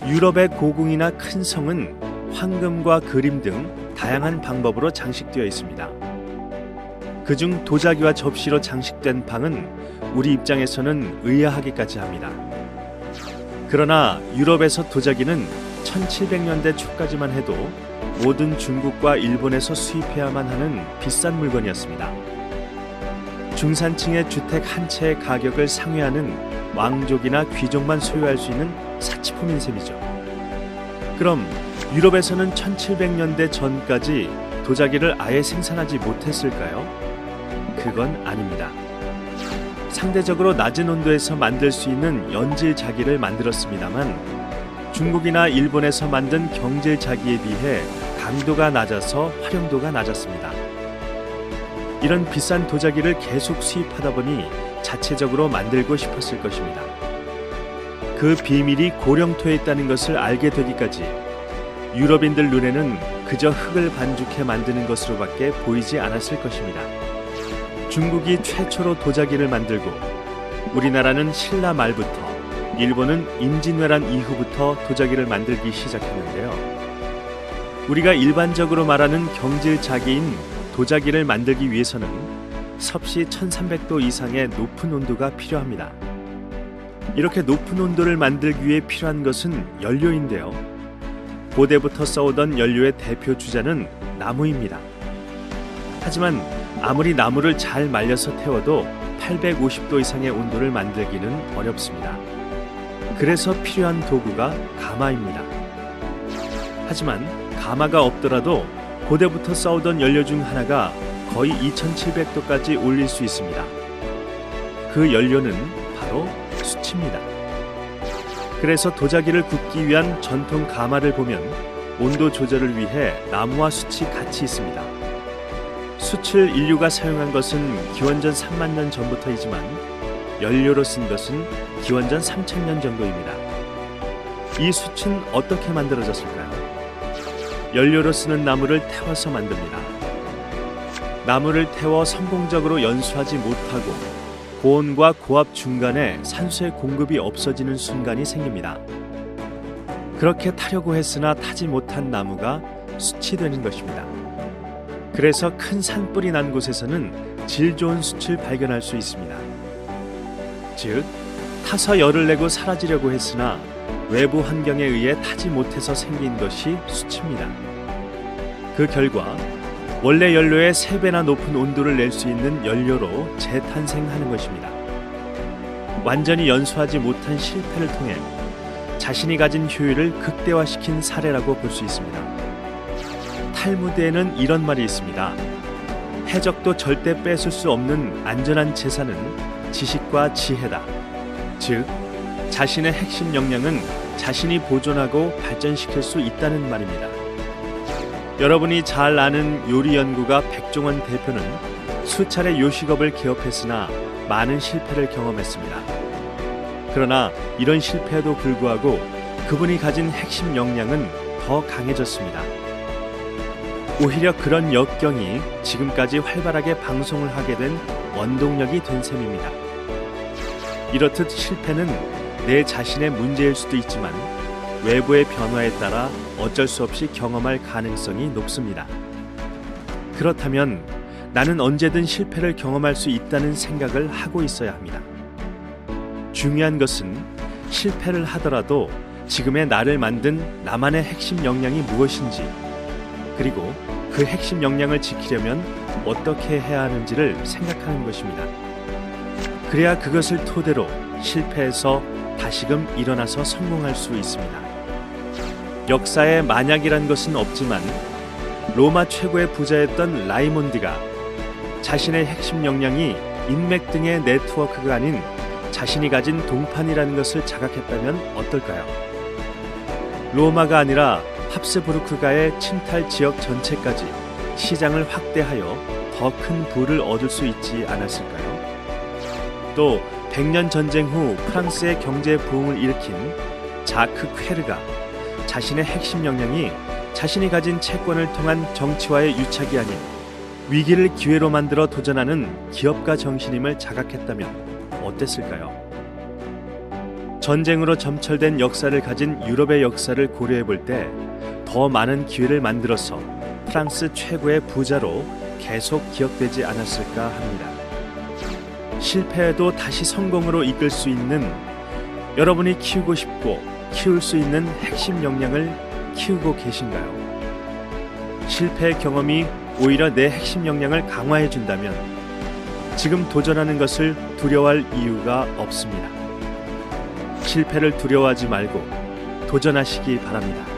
유럽의 고궁이나 큰 성은 황금과 그림 등 다양한 방법으로 장식되어 있습니다. 그중 도자기와 접시로 장식된 방은 우리 입장에서는 의아하기까지 합니다. 그러나 유럽에서 도자기는 1700년대 초까지만 해도 모든 중국과 일본에서 수입해야만 하는 비싼 물건이었습니다. 중산층의 주택 한 채의 가격을 상회하는 왕족이나 귀족만 소유할 수 있는 사치품인 셈이죠. 그럼 유럽에서는 1700년대 전까지 도자기를 아예 생산하지 못했을까요? 그건 아닙니다. 상대적으로 낮은 온도에서 만들 수 있는 연질 자기를 만들었습니다만 중국이나 일본에서 만든 경질 자기에 비해 강도가 낮아서 활용도가 낮았습니다. 이런 비싼 도자기를 계속 수입하다 보니 자체적으로 만들고 싶었을 것입니다. 그 비밀이 고령토에 있다는 것을 알게 되기까지 유럽인들 눈에는 그저 흙을 반죽해 만드는 것으로밖에 보이지 않았을 것입니다. 중국이 최초로 도자기를 만들고 우리나라는 신라 말부터 일본은 임진왜란 이후부터 도자기를 만들기 시작했는데요. 우리가 일반적으로 말하는 경질 자기인 도자기를 만들기 위해서는 섭씨 1300도 이상의 높은 온도가 필요합니다. 이렇게 높은 온도를 만들기 위해 필요한 것은 연료인데요. 고대부터 써오던 연료의 대표 주자는 나무입니다. 하지만 아무리 나무를 잘 말려서 태워도 850도 이상의 온도를 만들기는 어렵습니다. 그래서 필요한 도구가 가마입니다. 하지만 가마가 없더라도 고대부터 써오던 연료 중 하나가 거의 2700도까지 올릴 수 있습니다. 그 연료는 바로 수치입니다. 그래서 도자기를 굽기 위한 전통 가마를 보면 온도 조절을 위해 나무와 숯이 같이 있습니다. 숯을 인류가 사용한 것은 기원전 3만 년 전부터이지만 연료로 쓴 것은 기원전 3000년 정도입니다. 이 숯은 어떻게 만들어졌을까요? 연료로 쓰는 나무를 태워서 만듭니다. 나무를 태워 성공적으로 연수하지 못하고 고온과 고압 중간에 산소의 공급이 없어지는 순간이 생깁니다. 그렇게 타려고 했으나 타지 못한 나무가 숯이 되는 것입니다. 그래서 큰 산불이 난 곳에서는 질 좋은 숯을 발견할 수 있습니다. 즉, 타서 열을 내고 사라지려고 했으나 외부 환경에 의해 타지 못해서 생긴 것이 숯입니다. 그 결과 원래 연료의 3배나 높은 온도를 낼 수 있는 연료로 재탄생하는 것입니다. 완전히 연수하지 못한 실패를 통해 자신이 가진 효율을 극대화시킨 사례라고 볼 수 있습니다. 탈무드에는 이런 말이 있습니다. 해적도 절대 뺏을 수 없는 안전한 재산은 지식과 지혜다. 즉, 자신의 핵심 역량은 자신이 보존하고 발전시킬 수 있다는 말입니다. 여러분이 잘 아는 요리 연구가 백종원 대표는 수차례 요식업을 개업했으나 많은 실패를 경험했습니다. 그러나 이런 실패에도 불구하고 그분이 가진 핵심 역량은 더 강해졌습니다. 오히려 그런 역경이 지금까지 활발하게 방송을 하게 된 원동력이 된 셈입니다. 이렇듯 실패는 내 자신의 문제일 수도 있지만 외부의 변화에 따라 어쩔 수 없이 경험할 가능성이 높습니다. 그렇다면 나는 언제든 실패를 경험할 수 있다는 생각을 하고 있어야 합니다. 중요한 것은 실패를 하더라도 지금의 나를 만든 나만의 핵심 역량이 무엇인지, 그리고 그 핵심 역량을 지키려면 어떻게 해야 하는지를 생각하는 것입니다. 그래야 그것을 토대로 실패해서 다시금 일어나서 성공할 수 있습니다. 역사에 만약이란 것은 없지만 로마 최고의 부자였던 라이몬드가 자신의 핵심 역량이 인맥 등의 네트워크가 아닌 자신이 가진 동판이라는 것을 자각했다면 어떨까요? 로마가 아니라 합스부르크가의 침탈 지역 전체까지 시장을 확대하여 더 큰 부를 얻을 수 있지 않았을까요? 또 100년 전쟁 후 프랑스의 경제 부흥을 일으킨 자크 퀘르가 자신의 핵심 역량이 자신이 가진 채권을 통한 정치화의 유착이 아닌 위기를 기회로 만들어 도전하는 기업가 정신임을 자각했다면 어땠을까요? 전쟁으로 점철된 역사를 가진 유럽의 역사를 고려해 볼 때 더 많은 기회를 만들어서 프랑스 최고의 부자로 계속 기억되지 않았을까 합니다. 실패해도 다시 성공으로 이끌 수 있는, 여러분이 키우고 싶고 키울 수 있는 핵심 역량을 키우고 계신가요? 실패의 경험이 오히려 내 핵심 역량을 강화해 준다면 지금 도전하는 것을 두려워할 이유가 없습니다. 실패를 두려워하지 말고 도전하시기 바랍니다.